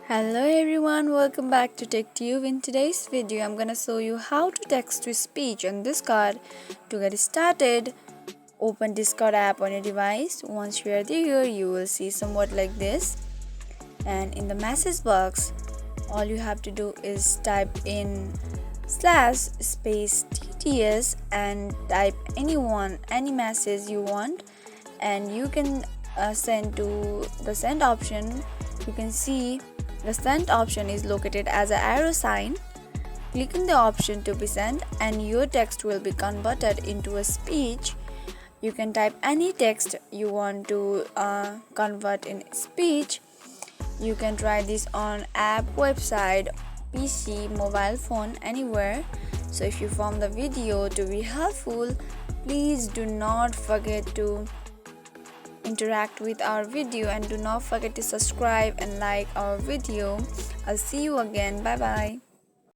Hello everyone, welcome back to TechTube. In today's video, I'm gonna show you how to text to speech on Discord. To get started, open Discord app on your device. Once you are there, you will see somewhat like this. And in the message box, all you have to do is type in slash space TTS and type any message you want, and you can send to the send option. You can see the send option is located as an arrow sign. Click on the option to be sent and your text will be converted into a speech. You can type any text you want to convert in speech. You can try this on app, website, PC, mobile phone, anywhere. So if you found the video to be helpful, please do not forget to interact with our video and do not forget to subscribe and like our video. I'll see you again. Bye bye.